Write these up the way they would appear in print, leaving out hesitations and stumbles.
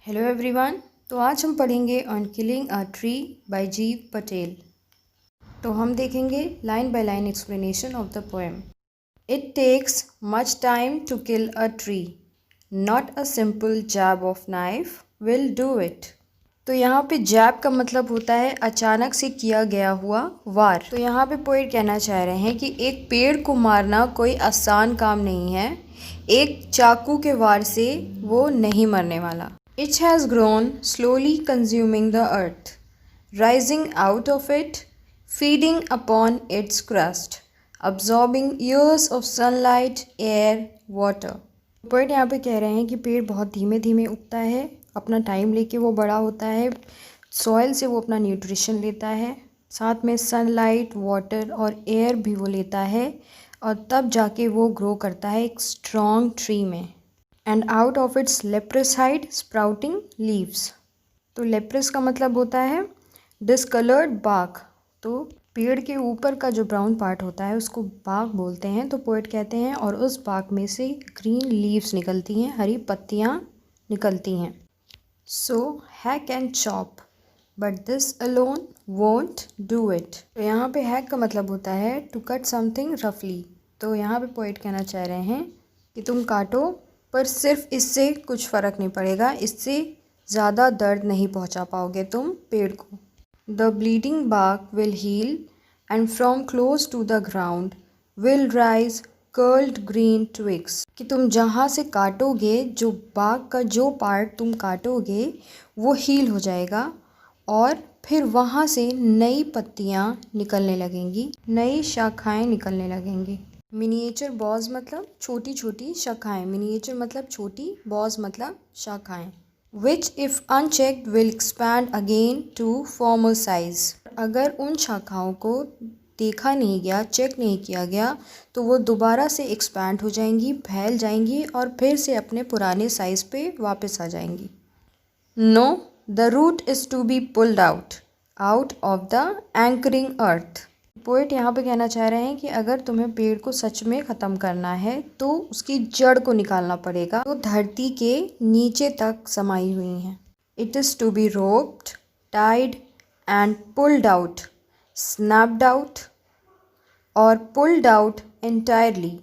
Hello everyone. तो आज हम पढ़ेंगे on killing a tree by Jeev Patel. तो हम देखेंगे line by line explanation of the poem. It takes much time to kill a tree, not a simple jab of knife will do it. तो यहाँ पे जैब का मतलब होता है अचानक से किया गया हुआ वार। तो यहाँ पे पोएट कहना चाह रहे हैं कि एक पेड़ को मारना कोई आसान काम नहीं है, एक चाकू के वार से वो नहीं मरने वाला। It has grown, slowly consuming the earth, rising out of it, feeding upon its crust, absorbing years of sunlight, air, water. Poet यहाँ पे कह रहे हैं कि पेड़ बहुत धीमे धीमे उगता है, अपना टाइम लेके वो बड़ा होता है, सॉइल से वो अपना न्यूट्रिशन लेता है, साथ में सनलाइट, वाटर और एयर भी वो लेता है और तब जाके वो ग्रो करता है एक स्ट्रॉन्ग ट्री में। And out of its leprous hide sprouting leaves. तो लेप्रस का मतलब होता है डिसकलर्ड बार्क। तो पेड़ के ऊपर का जो ब्राउन पार्ट होता है उसको बार्क बोलते हैं। तो पोएट कहते हैं और उस बार्क में से ग्रीन लीव्स निकलती हैं, हरी पत्तियाँ निकलती हैं। So hack and chop but this alone won't do it. तो यहाँ पे हैक का मतलब होता है टू कट समथिंग रफली। तो यहाँ पे पोएट कहना चाह रहे हैं कि तुम काटो, पर सिर्फ इससे कुछ फ़र्क नहीं पड़ेगा, इससे ज़्यादा दर्द नहीं पहुंचा पाओगे तुम पेड़ को। The bleeding bark will heal and from close to the ground will rise curled green twigs. कि तुम जहाँ से काटोगे, जो बार्क का जो पार्ट तुम काटोगे वो हील हो जाएगा और फिर वहाँ से नई पत्तियाँ निकलने लगेंगी, नई शाखाएँ निकलने लगेंगी। मिनिएचर बॉज मतलब छोटी छोटी शाखाएं, मिनिएचर मतलब छोटी, बॉज मतलब शाखाएं। Which if unchecked will expand again to former size. अगर उन शाखाओं को देखा नहीं गया, चेक नहीं किया गया, तो वो दोबारा से एक्सपैंड हो जाएंगी, फैल जाएंगी और फिर से अपने पुराने साइज पे वापस आ जाएंगी। No, the root is to be pulled out of the anchoring earth. Poet यहाँ पे कहना चाह रहे हैं कि अगर तुम्हें पेड़ को सच में ख़त्म करना है तो उसकी जड़ को निकालना पड़ेगा, तो धरती के नीचे तक समाई हुई हैं। It is to be roped, tied and pulled out, snapped out और pulled out entirely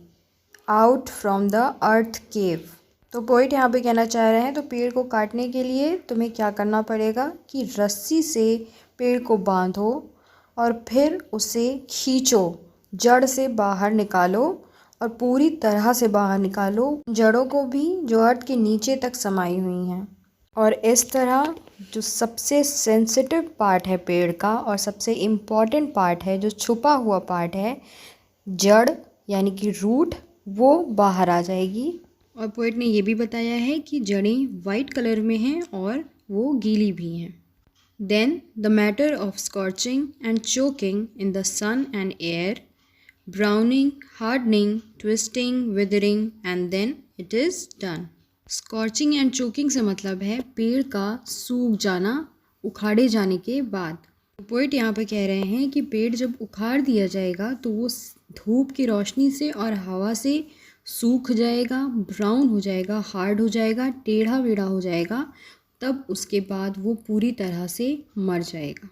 out from the earth cave. तो पोएट यहाँ पे कहना चाह रहे हैं तो पेड़ को काटने के लिए तुम्हें क्या करना पड़ेगा कि रस्सी से पेड़ को बांधो और फिर उसे खींचो, जड़ से बाहर निकालो और पूरी तरह से बाहर निकालो जड़ों को भी जो अर्थ के नीचे तक समाई हुई हैं। और इस तरह जो सबसे सेंसिटिव पार्ट है पेड़ का और सबसे इम्पॉर्टेंट पार्ट है, जो छुपा हुआ पार्ट है, जड़ यानी कि रूट, वो बाहर आ जाएगी। और पोएट ने ये भी बताया है कि जड़ें वाइट कलर में हैं और वो गीली भी हैं। Then the matter of scorching and choking in the sun and air, browning, hardening, twisting, withering, and then it is done. Scorching and choking से मतलब है पेड़ का सूख जाना, उखाड़े जाने के बाद। पोएट यहाँ पे कह रहे हैं कि पेड़ जब उखाड़ दिया जाएगा तो वो धूप की रोशनी से और हवा से सूख जाएगा, ब्राउन हो जाएगा, हार्ड हो जाएगा, टेढ़ा मेढ़ा हो जाएगा, तब उसके बाद वो पूरी तरह से मर जाएगा।